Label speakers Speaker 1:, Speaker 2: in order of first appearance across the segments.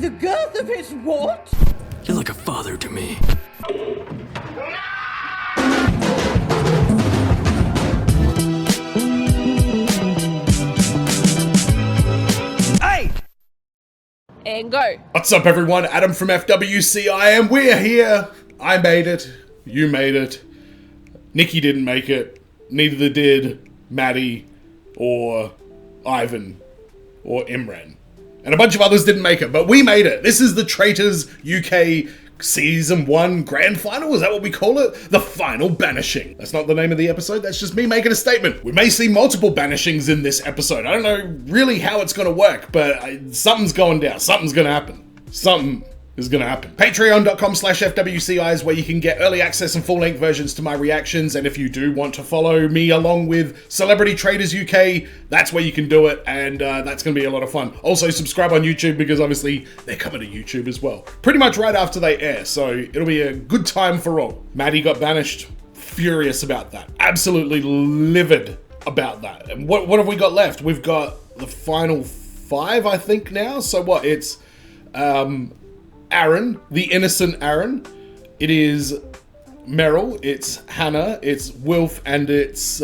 Speaker 1: The girth of his what?
Speaker 2: You're like a father to me.
Speaker 3: Hey!
Speaker 4: And go.
Speaker 5: What's up everyone, Adam from FWCI and we're here. I made it, you made it, Nikki didn't make it, neither did Maddie or Ivan or Imran. And a bunch of others didn't make it, but we made it. This is the Traitors UK Season 1 Grand Final, is that what we call it? The Final Banishing. That's not the name of the episode, that's just me making a statement. We may see multiple banishings in this episode. I don't know really how it's gonna work, but something's going down, something's gonna happen. Something is gonna happen. Patreon.com/FWCI is where you can get early access and full-length versions to my reactions, and if you do want to follow me along with Celebrity Traitors UK, that's where you can do it, and that's gonna be a lot of fun. Also, subscribe on YouTube, because obviously they're coming to YouTube as well. Pretty much right after they air, so it'll be a good time for all. Maddie got banished. Furious about that. Absolutely livid about that. And what have we got left? We've got the final 5, I think, now. So what? It's Aaron, the innocent Aaron. It is Meryl, it's Hannah, it's Wilf, and it's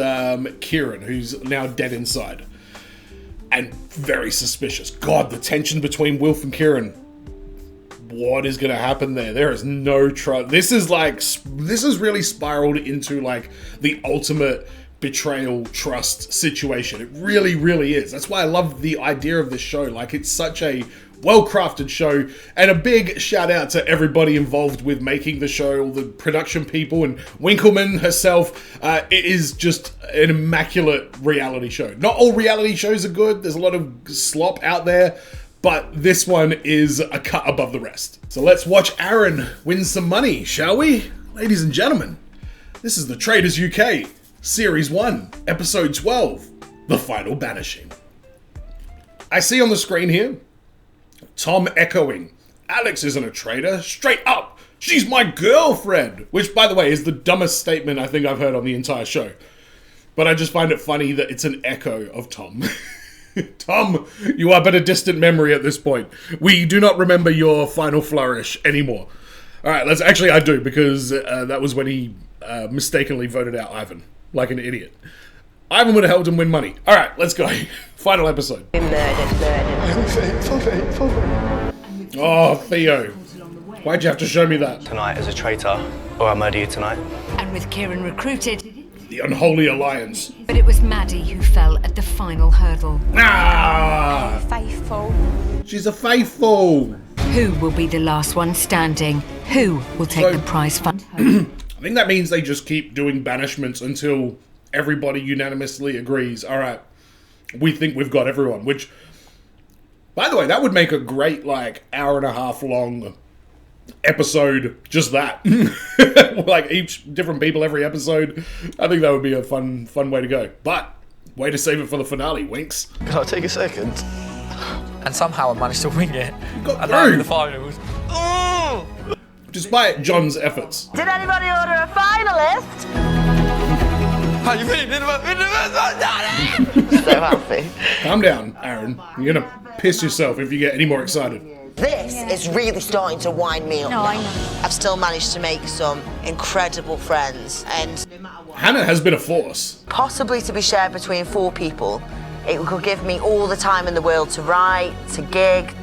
Speaker 5: Kieran, who's now dead inside. And very suspicious. God, the tension between Wilf and Kieran. What is going to happen there? There is no trust. This is really spiraled into like the ultimate betrayal trust situation. It really, really is. That's why I love the idea of this show. Like, it's such a well-crafted show, and a big shout out to everybody involved with making the show, all the production people and Winkleman herself. It is just an immaculate reality show. Not all reality shows are good. There's a lot of slop out there, but this one is a cut above the rest. So let's watch Aaron win some money, shall we? Ladies and gentlemen, this is the Traitors UK Series 1, Episode 12, The Final Banishing. I see on the screen here Tom echoing, "Alex isn't a traitor, straight up, she's my girlfriend," which, by the way, is the dumbest statement I think I've heard on the entire show. But I just find it funny that it's an echo of Tom. Tom, you are but a distant memory at this point. We do not remember your final flourish anymore. Alright, I do, because that was when he mistakenly voted out Ivan, like an idiot. Ivan would have helped him win money. Alright, let's go. Final episode. Oh, Theo. Why'd you have to show me that?
Speaker 6: Tonight as a traitor, or I murder you tonight.
Speaker 7: And with Kieran recruited,
Speaker 5: the unholy alliance.
Speaker 7: but it was Maddie who fell at the final hurdle.
Speaker 5: Ah!
Speaker 8: Faithful.
Speaker 5: She's a faithful.
Speaker 7: Who will be the last one standing? Who will take the prize fund home?
Speaker 5: I think that means they just keep doing banishments until everybody unanimously agrees, alright, we think we've got everyone, which, by the way, that would make a great, like, hour-and-a-half long episode, just that. Like, each different people every episode. I think that would be a fun way to go. But, way to save it for the finale, Winks.
Speaker 6: Can I take a second?
Speaker 3: And somehow I managed to win it.
Speaker 5: You got
Speaker 3: And now I'm in
Speaker 5: through.
Speaker 3: the finals. Oh!
Speaker 5: Despite John's efforts.
Speaker 8: Did anybody order a finalist?
Speaker 3: How you feeling?
Speaker 8: So happy.
Speaker 5: Calm down, Aaron. You're gonna piss yourself if you get any more excited.
Speaker 9: This is really starting to wind me up.
Speaker 8: No, I know.
Speaker 9: I've still managed to make some incredible friends, and
Speaker 5: Hannah has been a force.
Speaker 9: possibly to be shared between 4 people. It could give me all the time in the world to write, to gig.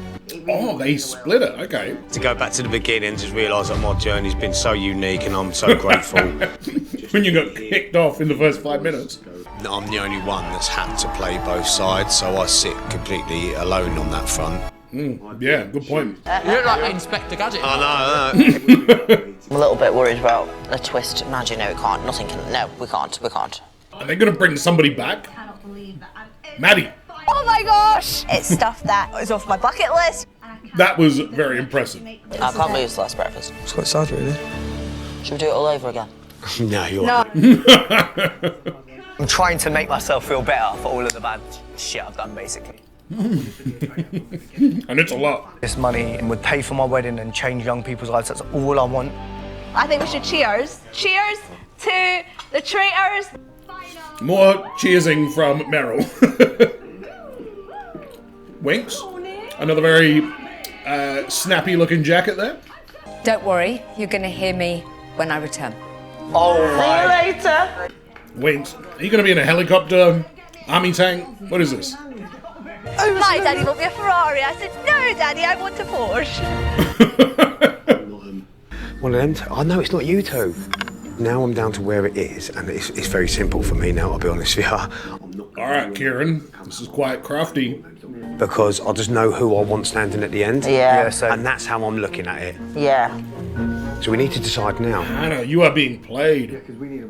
Speaker 5: Oh, they split it, okay.
Speaker 10: To go back to the beginning, just realise that my journey's been so unique and I'm so grateful.
Speaker 5: When you got kicked off in the first 5 minutes.
Speaker 10: I'm the only one that's had to play both sides, so I sit completely alone on that front.
Speaker 5: Yeah, good point.
Speaker 3: You look like Inspector Gadget.
Speaker 10: I know.
Speaker 9: I'm a little bit worried about a twist. Imagine, no, we can't. Nothing can. No, we can't. We can't.
Speaker 5: Are they gonna bring somebody back? Maddie.
Speaker 8: Oh my gosh! It's stuff that is off my bucket list.
Speaker 5: That was very impressive.
Speaker 9: I can't believe it's last breakfast.
Speaker 6: It's quite sad, really.
Speaker 9: Should we do it all over again?
Speaker 10: No, you're
Speaker 8: No.
Speaker 6: I'm trying to make myself feel better for all of the bad shit I've done, basically.
Speaker 5: And it's a lot.
Speaker 6: This money would pay for my wedding and change young people's lives. That's all I want.
Speaker 8: I think we should cheers. Cheers to the traitors.
Speaker 5: More cheersing from Meryl. Winks. Another very snappy looking jacket there.
Speaker 7: Don't worry, you're going to hear me when I return.
Speaker 6: Oh
Speaker 9: See
Speaker 6: my.
Speaker 9: you later.
Speaker 5: Wait, are you going to be in a helicopter, army tank? What is this?
Speaker 8: My daddy want me a Ferrari. I said, no, daddy, I want a Porsche.
Speaker 10: One of them. I know it's not you two. Now I'm down to where it is, and it's very simple for me now, I'll be honest with you.
Speaker 5: All right, Kieran, this is quite crafty.
Speaker 10: Because I just know who I want standing at the end.
Speaker 9: Yeah.
Speaker 10: And that's how I'm looking at it.
Speaker 9: Yeah.
Speaker 10: So we need to decide now.
Speaker 5: Hannah, you are being played.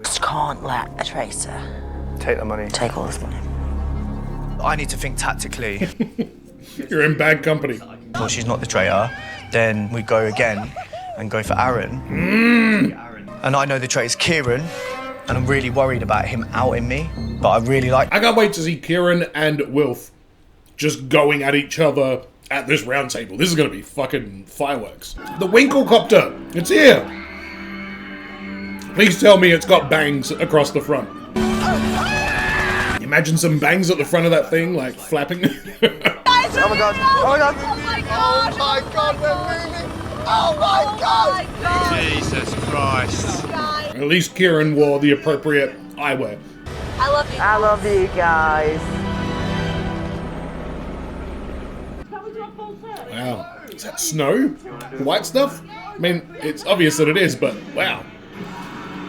Speaker 9: Just can't let a traitor
Speaker 6: Take the money.
Speaker 9: take all this money.
Speaker 3: I need to think tactically.
Speaker 5: You're in bad company.
Speaker 3: Well, she's not the traitor. Then we go again and go for Aaron. And I know the traitor's Kieran, and I'm really worried about him outing me. But I really like.
Speaker 5: I can't wait to see Kieran and Wilf just going at each other at this round table. This is going to be fucking fireworks. The Winklecopter, it's here. Please tell me it's got bangs across the front. Imagine some bangs at the front of that thing, like flapping.
Speaker 6: Oh my god. Oh my god.
Speaker 8: Oh my god.
Speaker 6: Oh my god, we're moving. Oh my god.
Speaker 10: Jesus Christ.
Speaker 5: At least Kieran wore the appropriate eyewear.
Speaker 8: I love you.
Speaker 9: I love you guys.
Speaker 5: Wow. Is that snow? The white stuff? I mean, it's obvious that it is, but wow.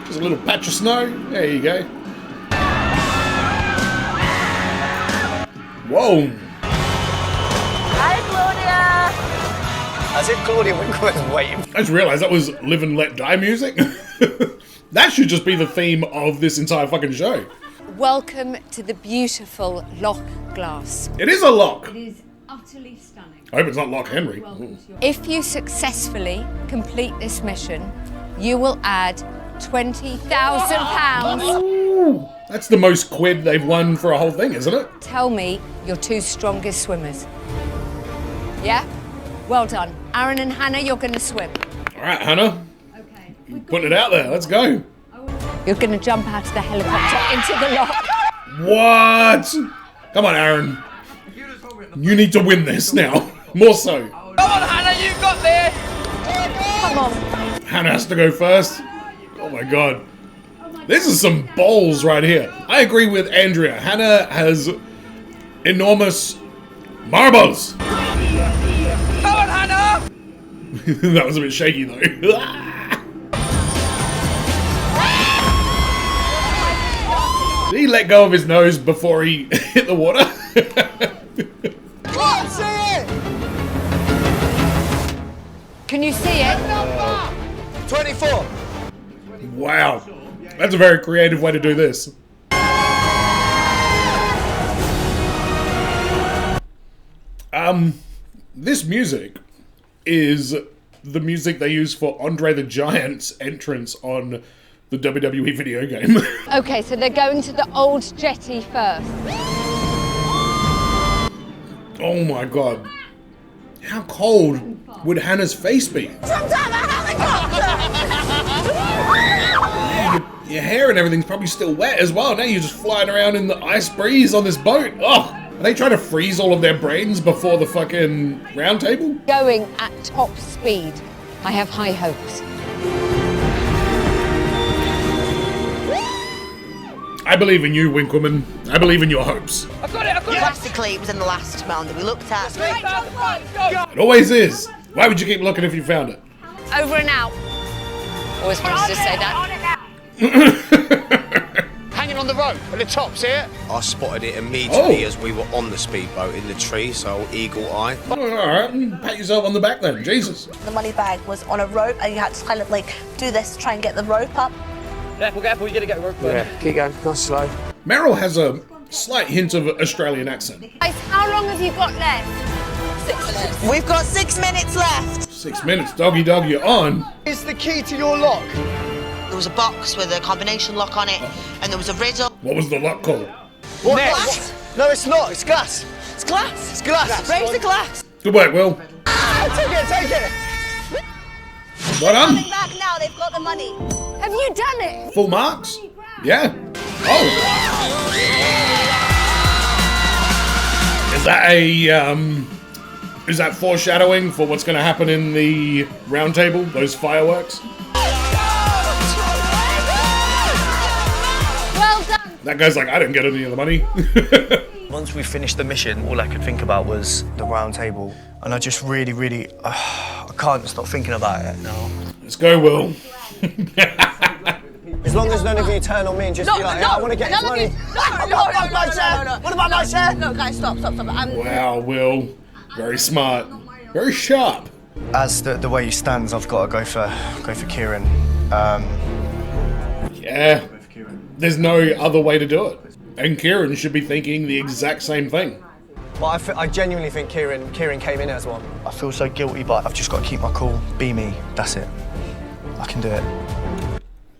Speaker 5: Just a little patch of snow. There you go. Whoa.
Speaker 9: Hi, Claudia.
Speaker 6: As if Claudia Winkleman's waiting.
Speaker 5: I just realised that was Live and Let Die music. That should just be the theme of this entire fucking show.
Speaker 7: Welcome to the beautiful Loch glass.
Speaker 5: It is a lock.
Speaker 7: It is utterly stunning.
Speaker 5: I hope it's not Loch Henry.
Speaker 7: If you successfully complete this mission, you will add £20,000.
Speaker 5: Ooh, that's the most quid they've won for a whole thing, isn't it?
Speaker 7: Tell me your two strongest swimmers. Yeah? Well done. Aaron and Hannah, you're going to swim.
Speaker 5: All right, Hannah.
Speaker 7: Okay.
Speaker 5: Putting it out there. Let's go.
Speaker 7: You're going to jump out of the helicopter into the loch.
Speaker 5: What? Come on, Aaron. You need to win this now. More so.
Speaker 3: Come on, Hannah, you got this.
Speaker 7: Come on.
Speaker 5: Hannah has to go first. Oh my god. This is some balls right here. I agree with Andrea. Hannah has enormous marbles.
Speaker 3: Come on, Hannah.
Speaker 5: That was a bit shaky though. Did he let go of his nose before he hit the water?
Speaker 6: Can't see it.
Speaker 7: Can you see it?
Speaker 6: 24.
Speaker 5: Wow. That's a very creative way to do this. This music is the music they use for Andre the Giant's entrance on the WWE video game.
Speaker 7: Okay, so they're going to the old jetty first.
Speaker 5: Oh my god. How cold would Hannah's face be? Your hair and everything's probably still wet as well. Now you're just flying around in the ice breeze on this boat. Oh, are they trying to freeze all of their brains before the fucking round table?
Speaker 7: Going at top speed. I have high hopes.
Speaker 5: I believe in you, Winkleman. I believe in your hopes.
Speaker 3: I've got it.
Speaker 9: Classically, it was in the last round that we looked at.
Speaker 5: It always is. Why would you keep looking if you found it?
Speaker 7: Over and out. Always wanted to say that.
Speaker 6: Hanging on the rope at the top, see it?
Speaker 10: I spotted it immediately
Speaker 5: Oh.
Speaker 10: as we were on the speedboat in the tree, so eagle eye.
Speaker 5: Oh, alright, pat yourself on the back then. Jesus.
Speaker 8: The money bag was on a rope and you had to kind of like do this to try and get the rope up.
Speaker 3: Careful, careful. You're gonna get work.
Speaker 10: Yeah, keep going, nice slow.
Speaker 5: Meryl has a slight hint of Australian accent.
Speaker 7: Guys, how long have you got left?
Speaker 8: 6 minutes.
Speaker 9: We've got 6 minutes left.
Speaker 5: 6 minutes, doggy dog, you're on.
Speaker 6: It's the key to your lock.
Speaker 9: There was a box with a combination lock on it, and there was a riddle.
Speaker 5: What was the lock called?
Speaker 6: What?
Speaker 9: Glass?
Speaker 6: No, it's not. It's glass.
Speaker 9: It's glass.
Speaker 6: It's glass.
Speaker 9: Raise the glass.
Speaker 5: Good work, Will.
Speaker 6: Take it, take it.
Speaker 5: Well done.
Speaker 8: Coming back now, they've got the money.
Speaker 7: Have you done it?
Speaker 5: Full marks? Yeah. Oh. Is that a Is that foreshadowing for what's going to happen in the round table? Those fireworks?
Speaker 7: Well done.
Speaker 5: That guy's like, I didn't get any of the money.
Speaker 3: Once we finished the mission, all I could think about was the round table. And I just really, I can't stop thinking about it now.
Speaker 5: Let's go, Will.
Speaker 6: As long as none of you turn on me and just be like, I want to get his money.
Speaker 9: What about my share?
Speaker 1: No, guys, stop.
Speaker 5: Wow, Will. Very smart. Very sharp.
Speaker 3: As the way he stands, I've got to go for Kieran.
Speaker 5: Yeah. There's no other way to do it. And Kieran should be thinking the exact same thing.
Speaker 6: But I genuinely think Kieran came in as one.
Speaker 3: I feel so guilty, but I've just got to keep my cool. Be me. That's it. I can do it.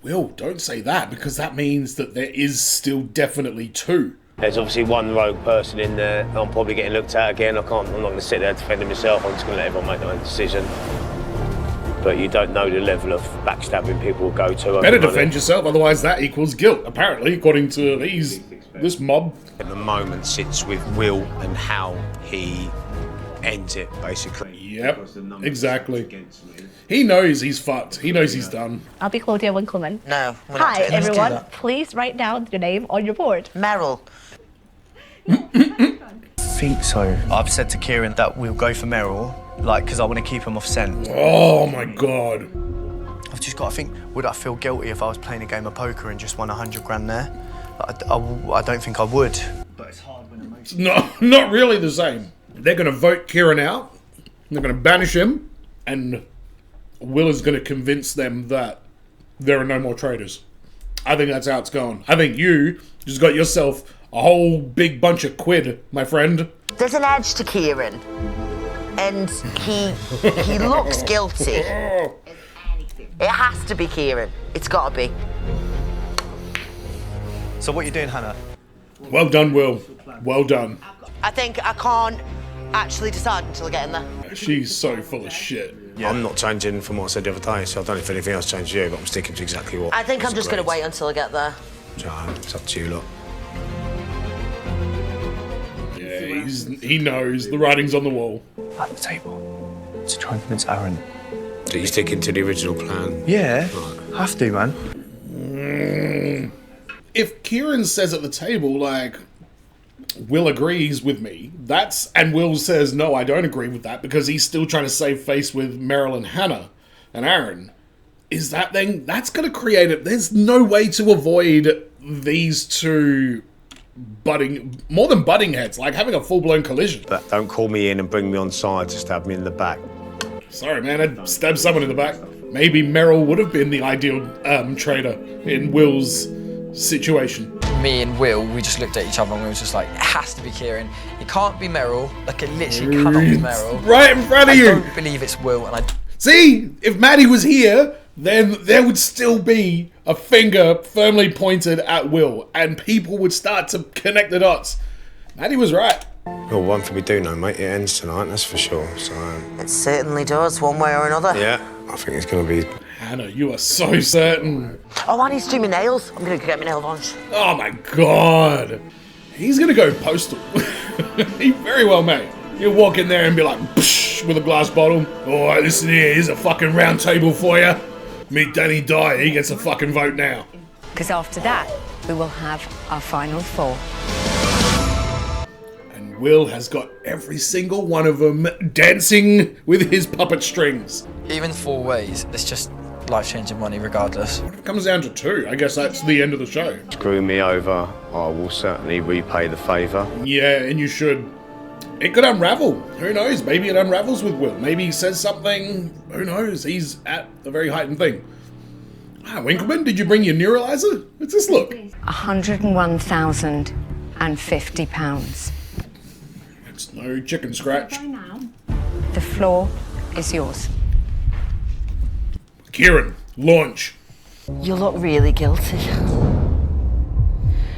Speaker 5: Will, don't say that, because that means that there is still definitely two.
Speaker 11: There's obviously one rogue person in there. I'm probably getting looked at again. I'm not going to sit there defending myself. I'm just going to let everyone make their own decision. But you don't know the level of backstabbing people will go to.
Speaker 5: Better defend yourself, otherwise that equals guilt, apparently, according to this mob.
Speaker 12: At the moment sits with Will and how he ends it, basically.
Speaker 5: Yep, exactly. He knows he's fucked. He knows he's done.
Speaker 8: I'll be quoting one comment.
Speaker 9: No.
Speaker 8: Hi, everyone. Please write down your name on your board.
Speaker 9: Meryl.
Speaker 3: I think so. I've said to Kieran that we'll go for Meryl, because I want to keep him off scent.
Speaker 5: Oh my god.
Speaker 3: I've just got to think, would I feel guilty if I was playing a game of poker and just won 100 grand there? I don't think I would. But it's hard when emotions...
Speaker 5: Not really the same. They're going to vote Kieran out, they're going to banish him, and Will is going to convince them that there are no more traitors. I think that's how it's going. I think you just got yourself a whole big bunch of quid, my friend.
Speaker 9: There's an edge to Kieran, and he looks guilty. It has to be Kieran. It's got to be.
Speaker 3: So what are you doing, Hannah?
Speaker 5: Well done, Will. Well done.
Speaker 9: I think I can't actually decide until I get in there.
Speaker 5: She's so full of shit.
Speaker 10: Yeah. I'm not changing from what I said the other day, so I don't know if anything else changed you, but I'm sticking to exactly what
Speaker 9: I think I'm just going to
Speaker 10: agreed.
Speaker 9: wait until I get there.
Speaker 10: So, it's up to you lot.
Speaker 5: Yeah, he knows. The writing's on the wall.
Speaker 3: At the table. To try and convince Aaron.
Speaker 10: So you sticking to the original plan?
Speaker 3: Yeah. Have to, man.
Speaker 5: If Kieran says at the table, Will agrees with me, and Will says, no, I don't agree with that, because he's still trying to save face with Meryl and Hannah and Aaron, that's going to create it. There's no way to avoid these two more than butting heads, having a full-blown collision.
Speaker 10: But don't call me in and bring me on side to stab me in the back.
Speaker 5: Sorry, man, I'd stab someone in the back. Maybe Meryl would have been the ideal traitor in Will's situation.
Speaker 13: Me and Will, we just looked at each other and we were just like, it has to be Kieran. It can't be Meryl. It literally cannot be Meryl.
Speaker 5: Right in front of you.
Speaker 13: I don't believe it's Will, and I...
Speaker 5: See, if Maddie was here, then there would still be a finger firmly pointed at Will, and people would start to connect the dots. Maddie was right.
Speaker 10: Well, one thing we do know, mate, it ends tonight, that's for sure. So,
Speaker 9: It certainly does, one way or another.
Speaker 10: yeah, I think it's going to be...
Speaker 5: Hannah, you are so certain.
Speaker 9: Oh, I need to do my nails. I'm going to get my nail varnish.
Speaker 5: Oh my god. He's going to go postal. He very well may. He'll walk in there and be like, psh, with a glass bottle. All right, listen here, here's a fucking round table for you. Meet Danny Dyer, he gets a fucking vote now.
Speaker 7: Because after that, we will have our final four.
Speaker 5: And Will has got every single one of them dancing with his puppet strings.
Speaker 13: Even 4 ways, it's just life-changing money regardless.
Speaker 5: If it comes down to 2, I guess that's the end of the show.
Speaker 11: Screw me over, I will certainly repay the favour.
Speaker 5: Yeah, and you should. It could unravel. Who knows? Maybe it unravels with Will. Maybe he says something. Who knows? He's at a very heightened thing. Ah, Winkleman, did you bring your neuralizer? Let's just look.
Speaker 7: £101,050.
Speaker 5: It's no chicken scratch.
Speaker 7: The floor is yours.
Speaker 5: Kieran, launch.
Speaker 9: You look really guilty.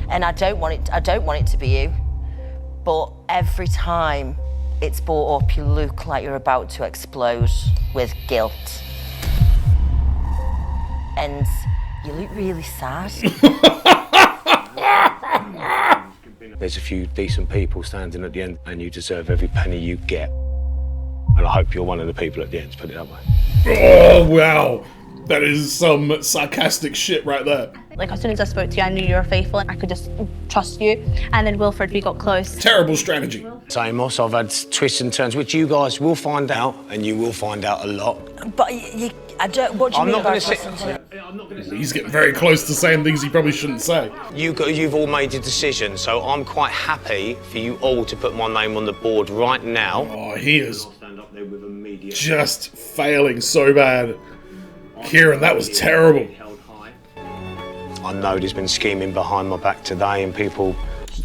Speaker 9: And I don't want it to be you. But every time it's brought up, you look like you're about to explode with guilt. And you look really sad.
Speaker 12: There's a few decent people standing at the end, and you deserve every penny you get.
Speaker 11: And I hope you're one of the people at the end, put it that way.
Speaker 5: Oh, wow. That is some sarcastic shit right there.
Speaker 8: Like, as soon as I spoke to you, I knew you were faithful and I could just trust you. And then Wilfred, we got close.
Speaker 5: Terrible strategy.
Speaker 11: Samos, I've had twists and turns, which you guys will find out, and you will find out a lot.
Speaker 9: But I don't. What do you
Speaker 11: I'm
Speaker 9: mean
Speaker 11: not
Speaker 9: by
Speaker 11: going to sit.
Speaker 5: He's getting very close to saying things he probably shouldn't say.
Speaker 11: You've all made a decision, so I'm quite happy for you all to put my name on the board right now.
Speaker 5: Oh, he is just failing so bad. Kieran, that was terrible.
Speaker 11: I know there's been scheming behind my back today, and people.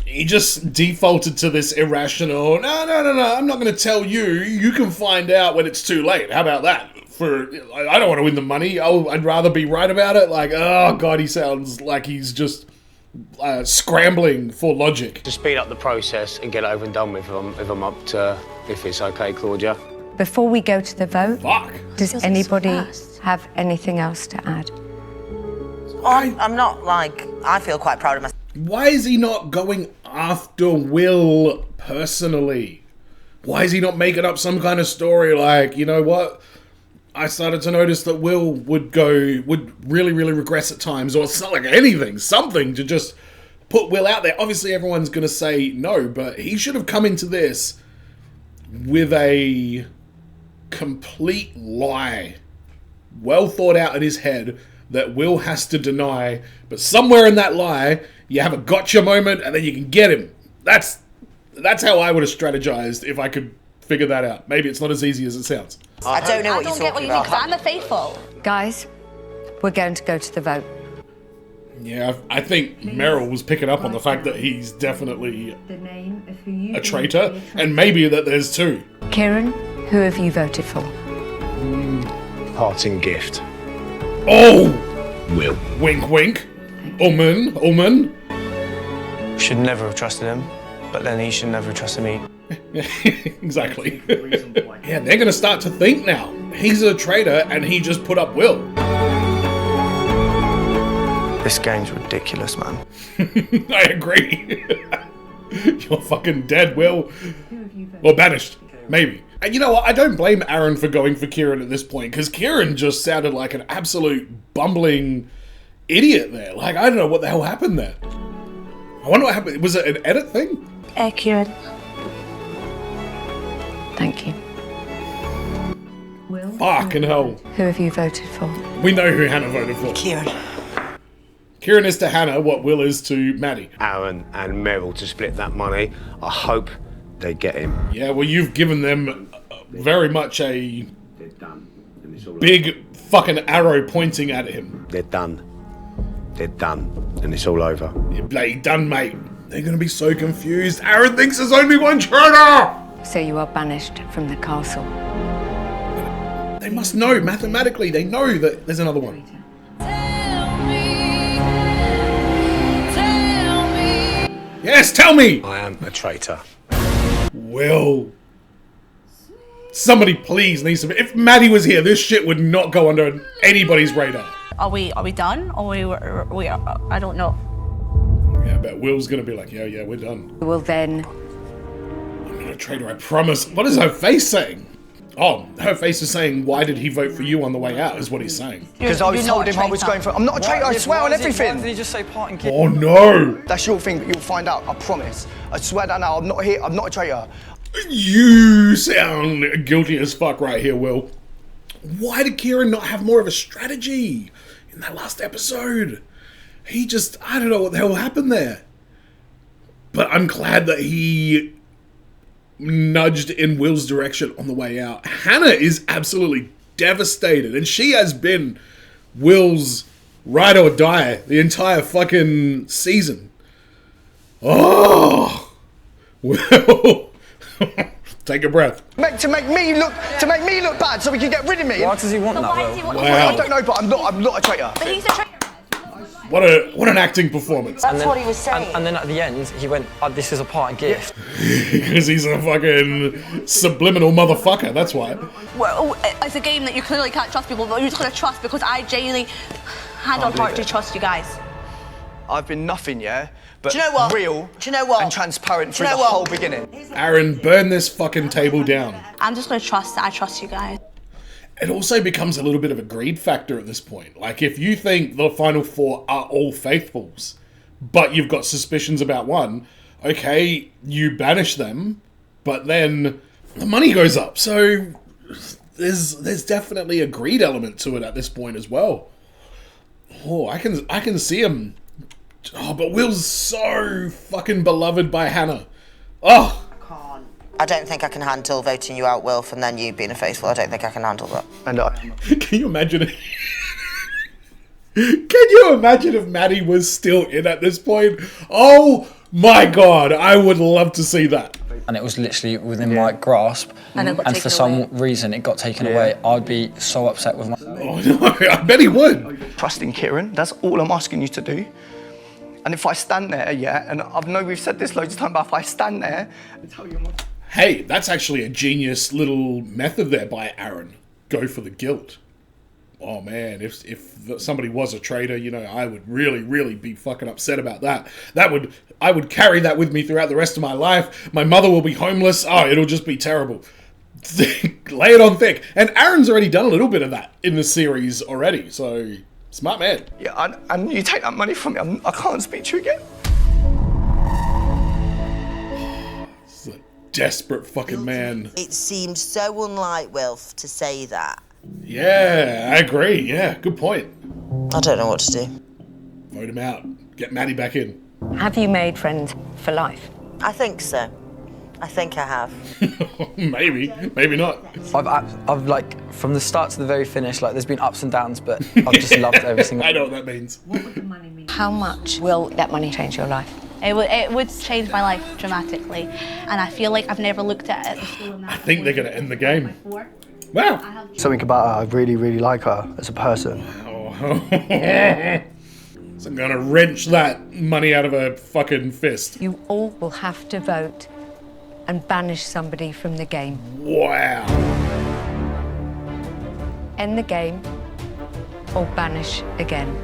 Speaker 5: He just defaulted to this irrational, no, I'm not going to tell you. You can find out when it's too late. How about that? I don't want to win the money. I'd rather be right about it. Like, oh, God, he sounds like he's just scrambling for logic.
Speaker 11: To speed up the process and get it over and done with if I'm up to, if it's okay, Claudia.
Speaker 7: Before we go to the vote, does
Speaker 9: Feels
Speaker 7: anybody
Speaker 9: expressed.
Speaker 7: have anything else to add?
Speaker 9: I'm not like. I feel quite proud of myself.
Speaker 5: Why is he not going after Will personally? Why is he not making up some kind of story like, you know what? I started to notice that Will would really, really regress at times, or something to just put Will out there. Obviously, everyone's going to say no, but he should have come into this with a complete lie, well thought out in his head, that Will has to deny, but somewhere in that lie, you have a gotcha moment, and then you can get him. That's how I would have strategized if I could figure that out. Maybe it's not as easy as it sounds.
Speaker 9: I don't know what you're
Speaker 8: I don't get what
Speaker 9: talking
Speaker 8: you mean,
Speaker 9: about.
Speaker 8: because I'm a faithful.
Speaker 7: Guys, we're going to go to the vote.
Speaker 5: Yeah, I think Meryl was picking up on the fact that he's definitely a traitor, and maybe that there's two.
Speaker 7: Kieran, who have you voted for?
Speaker 11: Parting gift.
Speaker 5: Oh!
Speaker 11: Will.
Speaker 5: Wink, wink. Ullman.
Speaker 3: Should never have trusted him, but then he should never have trusted me.
Speaker 5: Exactly. Yeah, they're gonna start to think now. He's a traitor, and he just put up Will.
Speaker 3: This game's ridiculous, man.
Speaker 5: I agree. You're fucking dead, Will. Or banished, maybe. And you know what? I don't blame Aaron for going for Kieran at this point, because Kieran just sounded like an absolute bumbling idiot there. Like, I don't know what the hell happened there. I wonder what happened. Was it an edit thing?
Speaker 8: Kieran.
Speaker 7: Thank you.
Speaker 5: Fucking hell.
Speaker 7: Who have you voted for?
Speaker 5: We know who Hannah voted for.
Speaker 9: Kieran.
Speaker 5: Kieran is to Hannah what Will is to Maddie.
Speaker 11: Aaron and Meryl to split that money. I hope they get him.
Speaker 5: Yeah, well, you've given them very much a big fucking arrow pointing at him.
Speaker 11: They're done. They're done. And it's all over.
Speaker 5: You're bloody done, mate. They're gonna be so confused. Aaron thinks there's only one traitor!
Speaker 7: So you are banished from the castle.
Speaker 5: They must know, mathematically, they know that there's another one. Yes, tell me!
Speaker 11: I am a traitor.
Speaker 5: Will. Somebody please needs to be. If Maddie was here, this shit would not go under anybody's radar.
Speaker 8: Are we done? Or we I don't know.
Speaker 5: Yeah, but Will's gonna be like, yeah, we're done.
Speaker 7: You will then...
Speaker 5: I'm not a traitor, I promise. What is her face saying? Oh, her face is saying, why did he vote for you on the way out, is what he's saying.
Speaker 3: Because I told him I was going for... I'm not a traitor, I swear on everything.
Speaker 13: Why did he just say parting gift?
Speaker 5: Oh no!
Speaker 3: That's your thing, but you'll find out, I promise. I swear that now, I'm not here, I'm not a traitor.
Speaker 5: You sound guilty as fuck right here, Will. Why did Kieran not have more of a strategy in that last episode? He just, I don't know what the hell happened there. But I'm glad that he nudged in Will's direction on the way out. Hannah is absolutely devastated, and she has been Will's ride or die the entire fucking season. Oh, Will, take a breath.
Speaker 3: To make me look bad, so he can get rid of me.
Speaker 13: Why does he want that,
Speaker 8: Why does he want
Speaker 5: Wow.
Speaker 3: I don't know, but I'm not a traitor.
Speaker 8: But he's a traitor.
Speaker 5: What an acting performance.
Speaker 9: That's what he was saying.
Speaker 13: And then at the end, he went, this is a parting gift.
Speaker 5: Because he's a fucking subliminal motherfucker, that's why.
Speaker 8: Well, it's a game that you clearly can't trust people, but you're just gonna trust because I genuinely, hand on heart, do trust you guys.
Speaker 3: I've been nothing, yeah? But
Speaker 9: Do you know what?
Speaker 3: real
Speaker 9: Do you know what?
Speaker 3: and transparent
Speaker 9: Do you
Speaker 3: through
Speaker 9: know
Speaker 3: the
Speaker 9: what?
Speaker 3: whole beginning.
Speaker 5: Aaron, burn this fucking table down.
Speaker 8: I'm just gonna trust that I trust you guys.
Speaker 5: It also becomes a little bit of a greed factor at this point. Like, if you think the final four are all faithfuls, but you've got suspicions about one, okay, you banish them, but then the money goes up. So there's definitely a greed element to it at this point as well. Oh, I can see him. Oh, but Will's so fucking beloved by Hannah. Oh.
Speaker 9: I don't think I can handle voting you out, Wilf, and then you being a faithful. I don't think I can handle that.
Speaker 5: And can you imagine it? Can you imagine if Maddie was still in at this point? Oh my god, I would love to see that.
Speaker 13: And it was literally within my grasp, and for some reason it got taken away. I'd be so upset with myself.
Speaker 5: Oh no, I bet he would.
Speaker 3: Trusting Kieran, that's all I'm asking you to do. And if I stand there, yeah, and I know we've said this loads of times, but if I stand there and tell you
Speaker 5: hey, that's actually a genius little method there by Aaron. Go for the guilt. Oh man, if somebody was a traitor, you know, I would really be fucking upset about that. I would carry that with me throughout the rest of my life. My mother will be homeless. Oh, it'll just be terrible. Lay it on thick. And Aaron's already done a little bit of that in the series already, so smart man.
Speaker 3: Yeah, and you take that money from me, I can't speak to you again.
Speaker 5: This is a desperate fucking man.
Speaker 9: It seemed so unlike Wilf to say that.
Speaker 5: Yeah, I agree. Yeah, good point.
Speaker 9: I don't know what to do.
Speaker 5: Vote him out. Get Maddie back in.
Speaker 7: Have you made friends for life?
Speaker 9: I think so. I think I have.
Speaker 5: Maybe not.
Speaker 13: I've like, from the start to the very finish, like, there's been ups and downs, but I've just loved everything.
Speaker 5: I know what that means.
Speaker 7: How much will that money change your life?
Speaker 8: It would change my life dramatically, and I feel like I've never looked at it.
Speaker 5: I think they're going to end the game. Wow.
Speaker 14: Something about her, I really like her as a person.
Speaker 5: So I'm going to wrench that money out of her fucking fist.
Speaker 7: You all will have to vote and banish somebody from the game.
Speaker 5: Wow.
Speaker 7: End the game or banish again.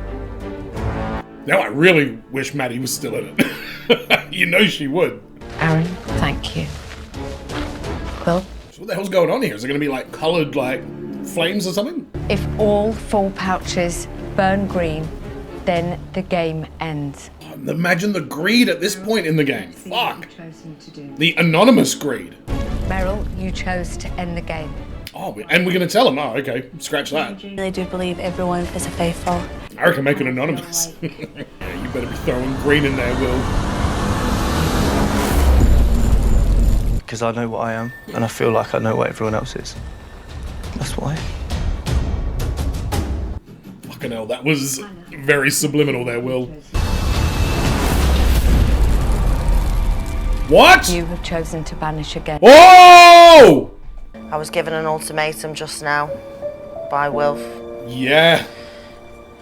Speaker 5: Now I really wish Maddie was still in it. You know she would.
Speaker 7: Aaron, thank you. Will?
Speaker 5: So what the hell's going on here? Is it going to be like coloured like flames or something?
Speaker 7: If all 4 pouches burn green, then the game ends.
Speaker 5: Imagine the greed at this point in the game. Fuck. The anonymous greed.
Speaker 7: Meryl, you chose to end the game.
Speaker 5: Oh, and we're going to tell him. Oh, okay. Scratch that.
Speaker 8: I really do believe everyone is a faithful.
Speaker 5: I reckon make it anonymous. Yeah, you better be throwing green in there, Will.
Speaker 3: Because I know what I am, and I feel like I know what everyone else is. That's why.
Speaker 5: Fucking hell, that was very subliminal there, Will. What?
Speaker 7: You have chosen to banish again.
Speaker 5: Oh!
Speaker 9: I was given an ultimatum just now by Wilf.
Speaker 5: Yeah.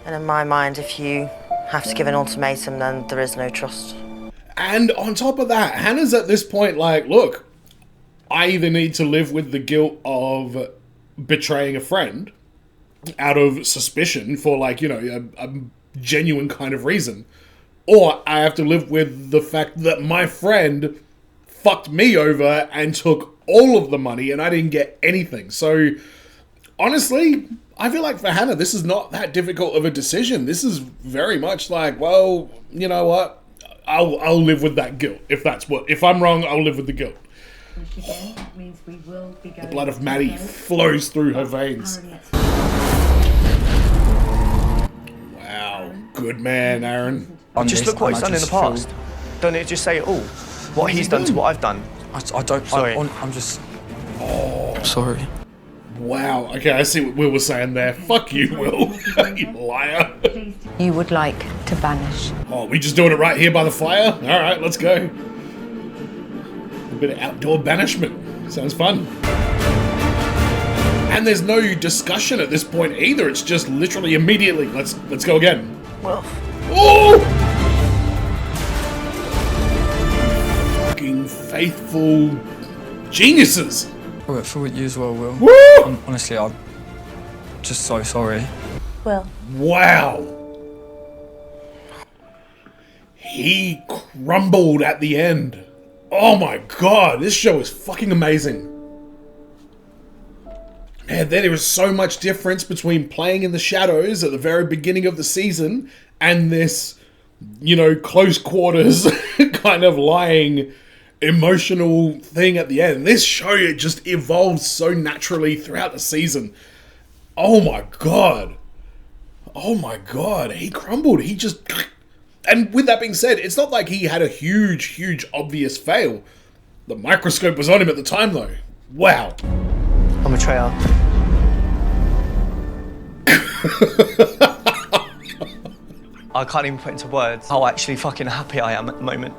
Speaker 9: And in my mind, if you have to give an ultimatum, then there is no trust.
Speaker 5: And on top of that, Hannah's at this point like, look, I either need to live with the guilt of betraying a friend out of suspicion for, like, you know, a genuine kind of reason, or I have to live with the fact that my friend fucked me over and took all of the money and I didn't get anything. So honestly, I feel like for Hannah, this is not that difficult of a decision. This is very much like, well, you know what? I'll live with that guilt. If I'm wrong, I'll live with the guilt. The blood of Maddie flows through her veins. Wow, good man, Aaron.
Speaker 3: Just look what he's done in the past. Don't it just say it all? What he's done to what I've done.
Speaker 13: I don't.
Speaker 3: Sorry.
Speaker 13: I'm just.
Speaker 5: Oh,
Speaker 13: I'm sorry.
Speaker 5: Wow. Okay, I see what Will was saying there. Fuck you, Will. You liar.
Speaker 7: You would like to banish.
Speaker 5: Oh, we just doing it right here by the fire? All right, let's go. A bit of outdoor banishment. Sounds fun. And there's no discussion at this point either. It's just literally immediately. Let's go again.
Speaker 9: Well.
Speaker 5: Oh! Fucking faithful geniuses.
Speaker 13: I went for you as well, Will.
Speaker 5: Woo!
Speaker 13: Honestly, I'm just so sorry.
Speaker 8: Will.
Speaker 5: Wow. he crumbled at the end. Oh my god, this show is fucking amazing. Man, there is so much difference between playing in the shadows at the very beginning of the season and this, you know, close quarters kind of lying emotional thing at the end. This show, it just evolves so naturally throughout the season. Oh my god. Oh my god, he crumbled. He just... And with that being said, it's not like he had a huge obvious fail. The microscope was on him at the time though. Wow.
Speaker 3: I'm a traitor. I can't even put into words how actually fucking happy I am at the moment.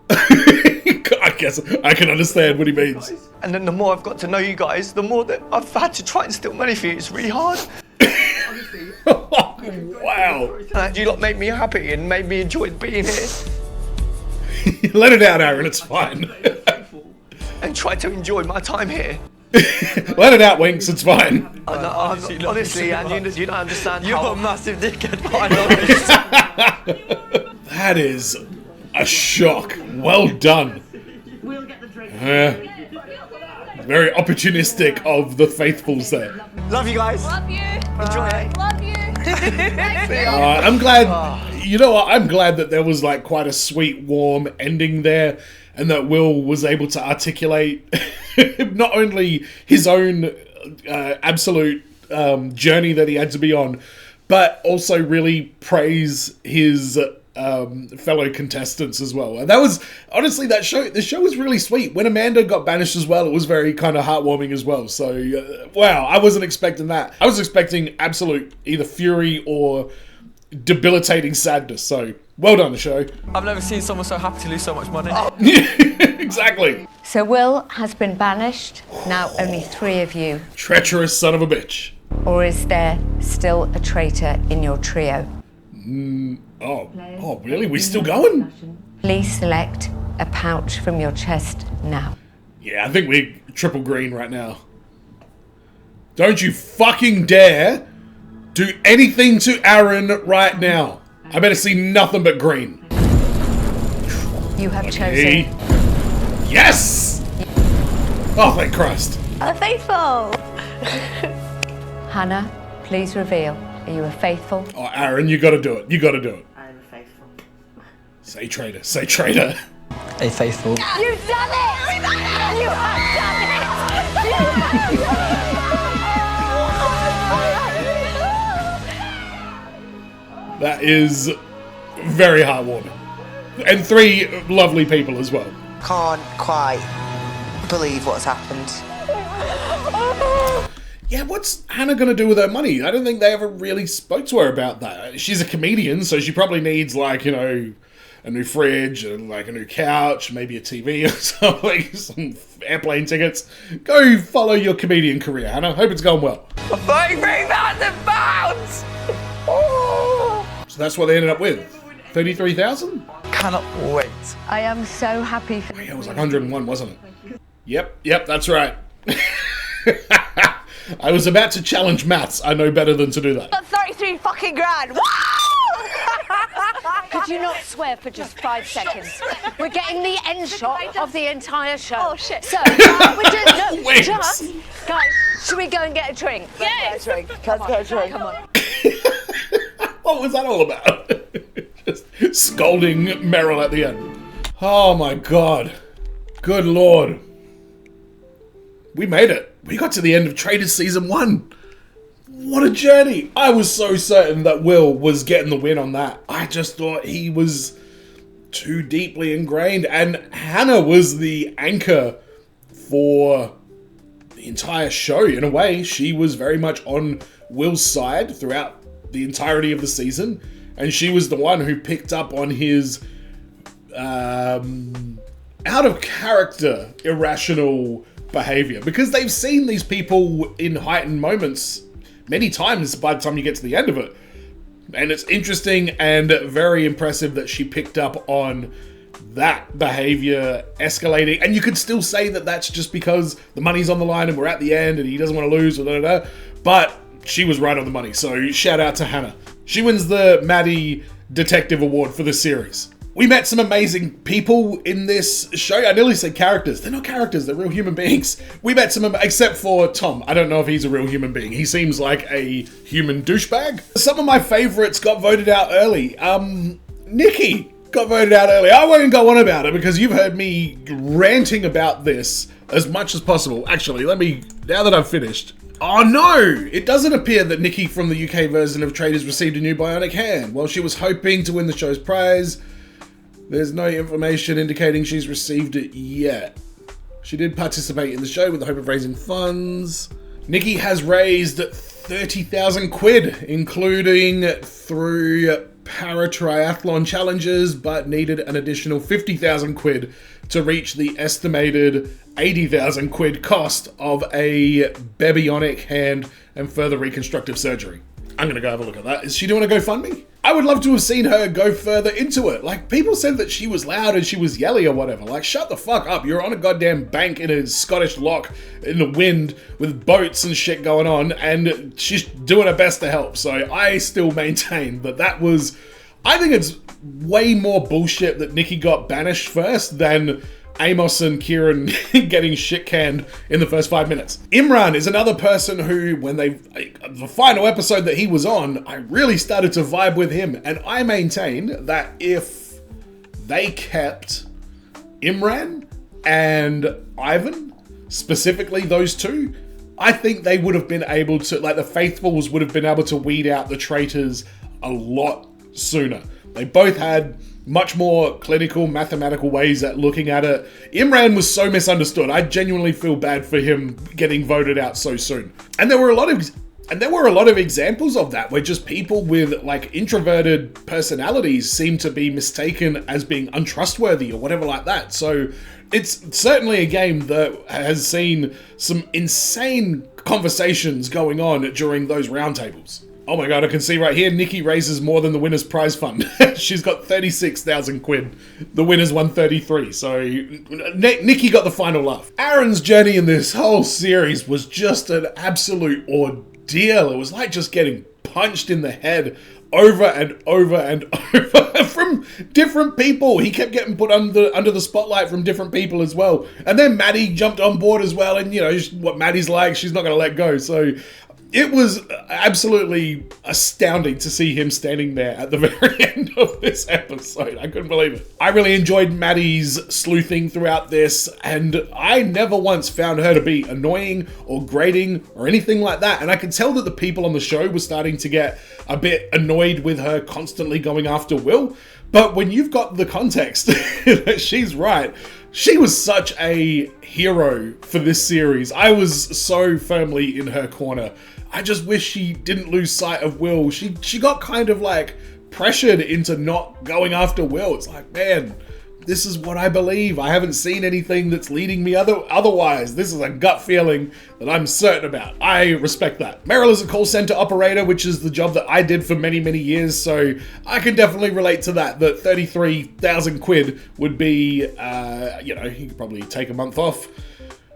Speaker 5: I guess I can understand what he means.
Speaker 3: And then the more I've got to know you guys, the more that I've had to try and steal money for you. It's really hard.
Speaker 5: Wow.
Speaker 3: And you lot made me happy and made me enjoy being here.
Speaker 5: Let it out, Aaron, it's fine.
Speaker 3: And try to enjoy my time here.
Speaker 5: Let it out, Winks, it's fine.
Speaker 3: Honestly, and you don't understand.
Speaker 13: You're
Speaker 3: how
Speaker 13: a massive dickhead,
Speaker 5: That is a shock. Well done. Very opportunistic of the faithfuls there.
Speaker 3: Love you guys.
Speaker 8: Love you.
Speaker 3: Enjoy it.
Speaker 8: Love you.
Speaker 5: I'm glad, you know what, I'm glad that there was like quite a sweet, warm ending there, and that Will was able to articulate not only his own absolute journey that he had to be on, but also really praise his fellow contestants as well. And that was, honestly, the show was really sweet. When Amanda got banished as well, it was very kind of heartwarming as well. So, wow, I wasn't expecting that. I was expecting absolute either fury or debilitating sadness. So, well done, the show.
Speaker 13: I've never seen someone so happy to lose so much money.
Speaker 5: Exactly.
Speaker 7: So Will has been banished. Now only 3 of you.
Speaker 5: Treacherous son of a bitch.
Speaker 7: Or is there still a traitor in your trio?
Speaker 5: Oh, really? We still going?
Speaker 7: Please select a pouch from your chest now.
Speaker 5: Yeah, I think we're triple green right now. Don't you fucking dare do anything to Aaron right now. I better see nothing but green.
Speaker 7: You have
Speaker 5: Okay.
Speaker 7: chosen.
Speaker 5: Yes! Oh, thank Christ.
Speaker 8: Faithful.
Speaker 7: Hannah, please reveal. Are you a faithful?
Speaker 5: Oh, Aaron, you gotta do it. You gotta do it.
Speaker 9: I'm faithful.
Speaker 5: Say traitor. Say traitor.
Speaker 13: A faithful.
Speaker 8: You've done it. You have done it.
Speaker 5: That is very heartwarming. And 3 lovely people as well.
Speaker 9: Can't quite believe what's happened.
Speaker 5: Yeah, what's Hannah gonna do with her money? I don't think they ever really spoke to her about that. She's a comedian, so she probably needs, like, you know, a new fridge and like a new couch, maybe a TV or something, some airplane tickets. Go follow your comedian career, Hannah. Hope it's going well.
Speaker 13: £33,000!
Speaker 5: So that's what they ended up with. 33,000?
Speaker 13: Cannot wait.
Speaker 7: I am so happy for
Speaker 5: Yeah, it was like 101, wasn't it? Yep, that's right. I was about to challenge maths. I know better than to do that.
Speaker 8: 33 fucking grand.
Speaker 7: Could you not swear for just 5 seconds? We're getting the end shot of the entire show.
Speaker 8: Oh shit.
Speaker 7: So, we're
Speaker 5: Wait.
Speaker 7: just, guys, should we go and get a drink?
Speaker 8: Yes.
Speaker 7: Let's get a drink. Come on.
Speaker 5: What was that all about? Just scolding Meryl at the end. Oh my god. Good lord. We made it. We got to the end of Traitors Season 1. What a journey. I was so certain that Will was getting the win on that. I just thought he was too deeply ingrained. And Hannah was the anchor for the entire show. In a way, she was very much on Will's side throughout the entirety of the season. And she was the one who picked up on his out of character, irrational behavior, because they've seen these people in heightened moments many times by the time you get to the end of it. And it's interesting and very impressive that she picked up on that behavior escalating. And you could still say that that's just because the money's on the line and we're at the end and he doesn't want to lose, but she was right on the money. So shout out to Hannah. She wins the Maddie Detective Award for the series. We met some amazing people in this show. I nearly said characters. They're not characters, they're real human beings. We met some, except for Tom. I don't know if he's a real human being. He seems like a human douchebag. Some of my favorites got voted out early. Nikki got voted out early. I won't go on about it because you've heard me ranting about this as much as possible. Actually, now that I've finished. Oh no! It doesn't appear that Nikki from the UK version of Traitors received a new bionic hand. While she was hoping to win the show's prize, there's no information indicating she's received it yet. She did participate in the show with the hope of raising funds. Nikki has raised 30,000 quid, including through para-triathlon challenges, but needed an additional 50,000 quid to reach the estimated 80,000 quid cost of a babyonic hand and further reconstructive surgery. I'm gonna go have a look at that. Is she doing a GoFundMe? I would love to have seen her go further into it. Like, people said that she was loud and she was yelly or whatever. Like, shut the fuck up. You're on a goddamn bank in a Scottish loch in the wind with boats and shit going on, and she's doing her best to help. So I still maintain that was... I think it's way more bullshit that Nikki got banished first than Amos and Kieran getting shit canned in the first 5 minutes. Imran is another person who, when the final episode that he was on, I really started to vibe with him. And I maintain that if they kept Imran and Ivan, specifically those two, I think they would have been able to, like, the Faithfuls would have been able to weed out the traitors a lot sooner. They both had much more clinical, mathematical ways at looking at it. Imran was so misunderstood. I genuinely feel bad for him getting voted out so soon. And there were a lot of examples of that, where just people with like introverted personalities seem to be mistaken as being untrustworthy or whatever like that. So it's certainly a game that has seen some insane conversations going on during those roundtables. Oh my god, I can see right here, Nikki raises more than the winner's prize fund. She's got 36,000 quid. The winner's won 33, so Nikki got the final laugh. Aaron's journey in this whole series was just an absolute ordeal. It was like just getting punched in the head over and over and over from different people. He kept getting put under the spotlight from different people as well. And then Maddie jumped on board as well, and you know what Maddie's like, she's not going to let go. So it was absolutely astounding to see him standing there at the very end of this episode. I couldn't believe it. I really enjoyed Maddie's sleuthing throughout this, and I never once found her to be annoying or grating or anything like that. And I could tell that the people on the show were starting to get a bit annoyed with her constantly going after Will. But when you've got the context that she's right, she was such a hero for this series. I was so firmly in her corner. I just wish she didn't lose sight of Will. She got kind of like pressured into not going after Will. It's like, man, this is what I believe. I haven't seen anything that's leading me otherwise. This is a gut feeling that I'm certain about. I respect that. Meryl is a call center operator, which is the job that I did for many, many years. So I can definitely relate to that 33,000 quid would be, you could probably take a month off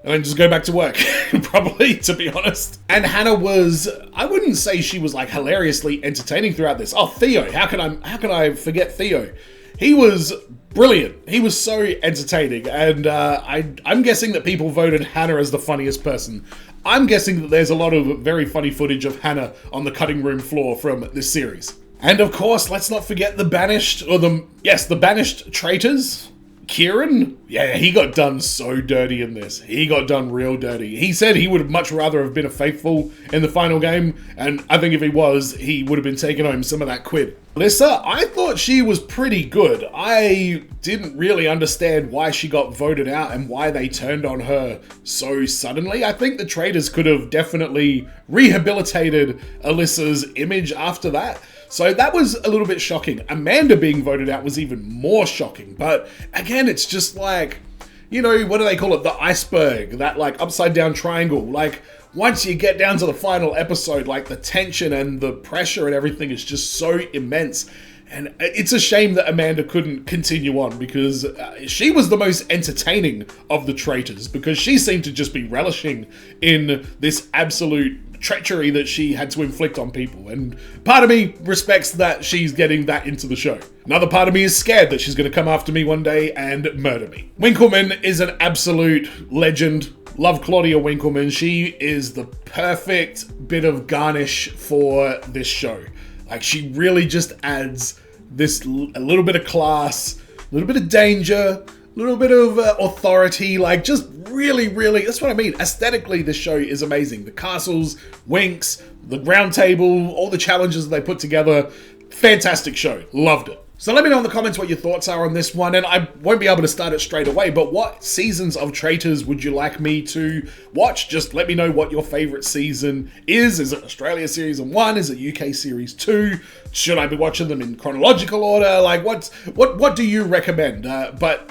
Speaker 5: and then just go back to work, probably, to be honest. And Hannah was, I wouldn't say she was like hilariously entertaining throughout this. Oh, Theo, how can I forget Theo? He was brilliant. He was so entertaining, and I'm guessing that people voted Hannah as the funniest person. I'm guessing that there's a lot of very funny footage of Hannah on the cutting room floor from this series. And of course, let's not forget the banished traitors. Kieran, yeah, he got done so dirty in this. He got done real dirty. He said he would much rather have been a faithful in the final game, and I think if he was, he would have been taking home some of that quid. Alyssa, I thought she was pretty good. I didn't really understand why she got voted out and why they turned on her so suddenly. I think the Traitors could have definitely rehabilitated Alyssa's image after that. So that was a little bit shocking. Amanda being voted out was even more shocking. But again, it's just like, what do they call it? The iceberg, that like upside down triangle. Like once you get down to the final episode, like the tension and the pressure and everything is just so immense. And it's a shame that Amanda couldn't continue on, because she was the most entertaining of the traitors, because she seemed to just be relishing in this absolute treachery that she had to inflict on people. And part of me respects that she's getting that into the show. Another part of me is scared that she's going to come after me one day and murder me. Winkleman is an absolute legend. Love Claudia Winkleman. She is the perfect bit of garnish for this show. Like, she really just adds this a little bit of class, a little bit of danger, a little bit of authority, like just really, that's what I mean. Aesthetically, this show is amazing. The castles, Winks, the round table, all the challenges they put together. Fantastic show. Loved it. So let me know in the comments what your thoughts are on this one, and I won't be able to start it straight away, but what seasons of Traitors would you like me to watch? Just let me know what your favourite season is. Is it Australia Season 1? Is it UK Series 2? Should I be watching them in chronological order? Like, what do you recommend? But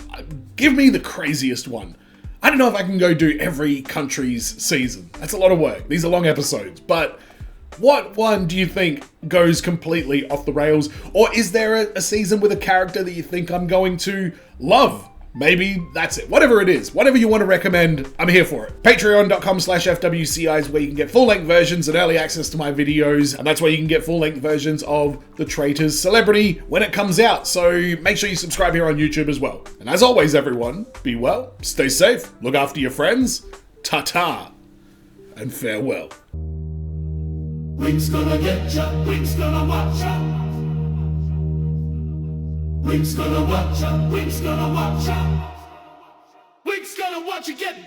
Speaker 5: give me the craziest one. I don't know if I can go do every country's season. That's a lot of work. These are long episodes, but what one do you think goes completely off the rails? Or is there a season with a character that you think I'm going to love? Maybe that's it. Whatever it is, whatever you want to recommend, I'm here for it. Patreon.com/FWCI is where you can get full-length versions and early access to my videos. And that's where you can get full-length versions of the Traitors Celebrity when it comes out. So make sure you subscribe here on YouTube as well. And as always, everyone, be well, stay safe, look after your friends, ta-ta, and farewell.
Speaker 15: Wink's gonna get ya, Wink's gonna watch ya. Wink's gonna watch ya, Wink's gonna watch ya. Wink's gonna watch you get